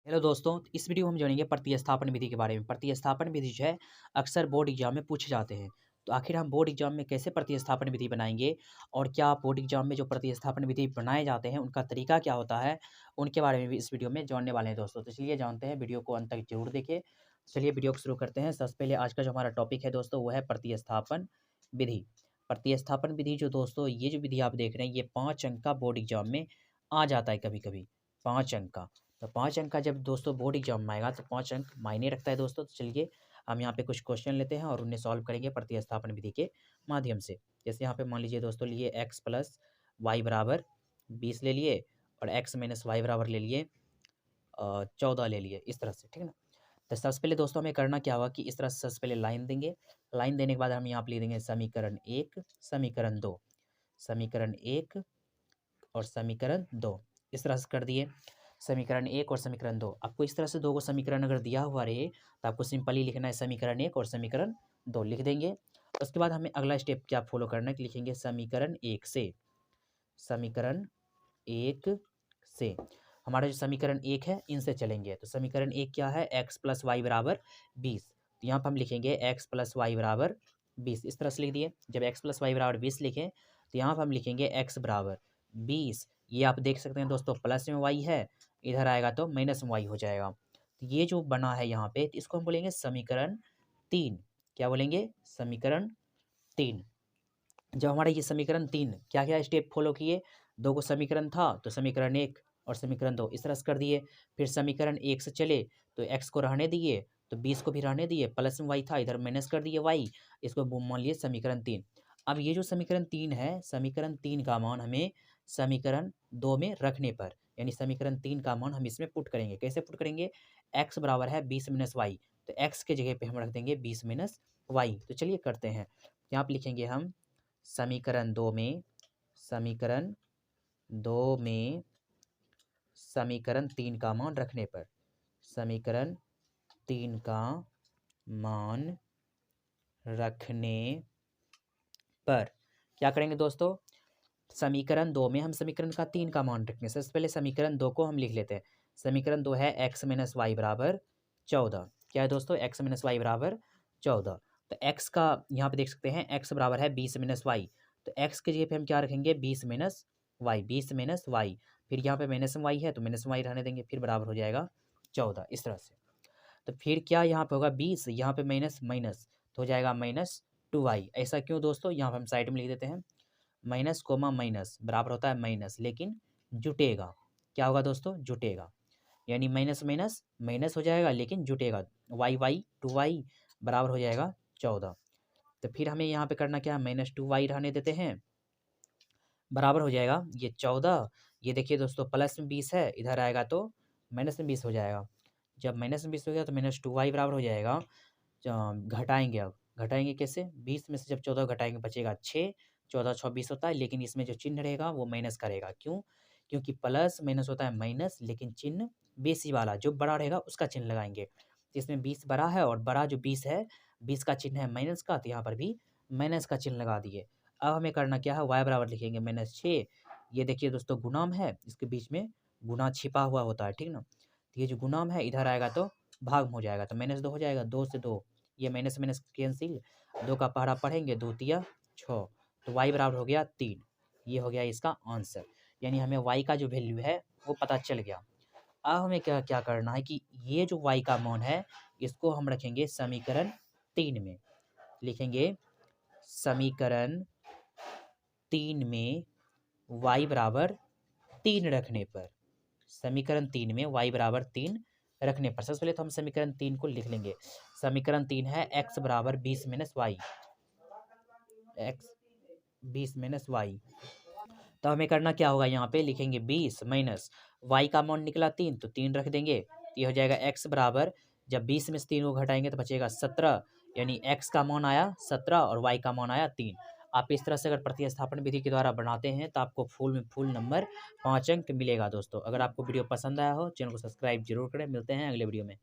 Hello दोस्तों, इस video में हम जानेंगे प्रतिस्थापन विधि के बारे में। प्रतिस्थापन विधि जो है अक्सर बोर्ड एग्जाम में पूछे जाते हैं। तो आखिर हम बोर्ड एग्जाम में कैसे प्रतिस्थापन विधि बनाएंगे और क्या बोर्ड एग्जाम में जो प्रतिस्थापन विधि बनाए जाते हैं उनका तरीका क्या होता है, उनके बारे में भी इस वीडियो में जानने वाले हैं दोस्तों। तो चलिए जानते हैं, वीडियो को अंत तक जरूर देखें। चलिए वीडियो को शुरू करते हैं। सबसे पहले आज का जो हमारा टॉपिक है दोस्तों वो है प्रतिस्थापन विधि। प्रतिस्थापन विधि जो दोस्तों, ये जो विधि आप देख रहे हैं ये 5 अंक का बोर्ड एग्जाम में आ जाता है कभी कभी, 5 अंक का। तो 5 अंक का जब दोस्तों बोर्ड एग्जाम में आएगा तो 5 अंक मायने रखता है दोस्तों। तो चलिए हम यहाँ पे कुछ क्वेश्चन लेते हैं और उन्हें सॉल्व करेंगे प्रतिस्थापन विधि के माध्यम से। जैसे यहाँ पे मान लीजिए दोस्तों, लिए x प्लस वाई बराबर 20 ले लिए और x माइनस वाई बराबर ले लिए 14 ले लिए, इस तरह से, ठीक है ना। तो सबसे पहले दोस्तों हमें करना क्या होगा कि इस तरह से सबसे पहले लाइन देंगे। लाइन देने के बाद हम यहाँ पे ले देंगे समीकरण 1, समीकरण 2, समीकरण 1 और समीकरण 2, इस तरह से कर दिए। समीकरण 1 और समीकरण 2, आपको इस तरह से दो को समीकरण अगर दिया हुआ रहे तो आपको सिंपली लिखना है समीकरण 1 और समीकरण 2 लिख देंगे। उसके बाद हमें अगला स्टेप क्या फॉलो करना है कि लिखेंगे समीकरण 1 से, समीकरण 1 से हमारा जो समीकरण 1 है इनसे चलेंगे। तो समीकरण 1 क्या है, x प्लस वाई बराबर 20। तो यहाँ पर हम लिखेंगे x प्लस वाई बराबर 20, इस तरह से लिख दिए। जब x प्लस वाई बराबर 20 लिखें तो यहाँ पर हम लिखेंगे x बराबर 20। ये आप देख सकते हैं दोस्तों, प्लस में y है, इधर आएगा तो माइनस में y हो जाएगा। तो ये जो बना है यहाँ पे, तो इसको हम बोलेंगे समीकरण 3। क्या बोलेंगे, समीकरण 3। जब हमारा ये समीकरण 3, क्या क्या स्टेप फॉलो किए, दो को समीकरण था तो समीकरण 1 और समीकरण 2 इस तरह से कर दिए। फिर समीकरण 1 से चले तो x को रहने दिए, तो 20 को भी रहने दिए, प्लस में y था इधर माइनस कर दिए y, इसको मान लिए समीकरण 3। अब ये जो समीकरण 3 है, समीकरण 3 का मान हमें समीकरण 2 में रखने पर, यानी समीकरण 3 का मान हम इसमें पुट करेंगे। कैसे पुट करेंगे, x बराबर है 20 माइनस वाई, तो x के जगह पे हम रख देंगे 20 माइनस वाई। तो चलिए करते हैं, यहाँ पे लिखेंगे हम समीकरण 2 में, समीकरण 2 में समीकरण 3 का मान रखने पर, समीकरण 3 का मान रखने पर क्या करेंगे दोस्तों, समीकरण 2 में हम समीकरण का 3 का मान रखेंगे। सबसे पहले समीकरण 2 को हम लिख लेते हैं। समीकरण 2 है x माइनस वाई बराबर 14। क्या है दोस्तों, x माइनस वाई बराबर 14। तो x का यहाँ पे देख सकते हैं x बराबर है 20 माइनस वाई, तो x के जगह पे हम क्या रखेंगे 20 माइनस वाई, 20 माइनस वाई। फिर यहाँ पे माइनस वाई है तो माइनस वाई रहने देंगे, फिर बराबर हो जाएगा 14, इस तरह से। तो फिर क्या यहाँ पे होगा 20, यहाँ पे माइनस माइनस तो हो जाएगा माइनस 2y। ऐसा क्यों दोस्तों, यहाँ पे हम साइड में लिख देते हैं, माइनस कोमा माइनस बराबर होता है माइनस, लेकिन जुटेगा। क्या होगा दोस्तों, जुटेगा, यानी माइनस माइनस माइनस हो जाएगा लेकिन जुटेगा। वाई वाई 2y बराबर हो जाएगा 14। तो फिर हमें यहाँ पे करना क्या है, माइनस 2y रहने देते हैं, बराबर हो जाएगा ये 14। ये देखिए दोस्तों, प्लस में 20 है, इधर आएगा तो माइनस में 20 हो जाएगा। जब माइनस में 20 हो गया तो माइनस 2y बराबर हो जाएगा, घटाएंगे। अब घटाएंगे कैसे, 20 में से जब 14 घटाएंगे बचेगा 6, 14 26 होता है, लेकिन इसमें जो चिन्ह रहेगा वो माइनस का रहेगा। क्यों, क्योंकि प्लस माइनस होता है माइनस, लेकिन चिन्ह बेसी वाला जो बड़ा रहेगा उसका चिन्ह लगाएंगे। तो इसमें 20 बड़ा है और बड़ा जो 20 है, 20 का चिन्ह है माइनस का, तो यहाँ पर भी माइनस का चिन्ह लगा दिए। अब हमें करना क्या है, y बराबर लिखेंगे -6। ये देखिए दोस्तों गुणाम है, इसके बीच में गुना छिपा हुआ होता है, ठीक ना। तो ये जो गुणाम है इधर आएगा तो भाग में हो जाएगा, तो -2 हो जाएगा, 2 से 2 ये माइनस माइनस कैंसिल, 2 का पहाड़ा पढ़ेंगे, 2 तिया 6, तो y बराबर हो गया 3। ये हो गया इसका आंसर, यानी हमें y का जो वैल्यू है वो पता चल गया। अब हमें क्या क्या करना है कि ये जो y का मान है इसको हम रखेंगे समीकरण 3 में। लिखेंगे समीकरण 3 में y बराबर 3 रखने पर, समीकरण 3 में y बराबर 3 रखने पर सबसे पहले तो हम समीकरण 3 को लिख लेंगे। समीकरण 3 है x बराबर 20 minus y, x 20 minus y. तो हमें करना क्या होगा, यहाँ पे लिखेंगे 20 माइनस y का मान निकला 3 तो 3 रख देंगे। तो ये हो जाएगा x बराबर, जब 20 में से 3 को घटाएंगे तो बचेगा 17, यानी x का मान आया 17 और y का मान आया 3। आप इस तरह से अगर प्रतिस्थापन विधि के द्वारा बनाते हैं तो आपको फुल नंबर 5 अंक मिलेगा दोस्तों। अगर आपको वीडियो पसंद आया हो, चैनल को सब्सक्राइब जरूर करें। मिलते हैं अगले वीडियो में।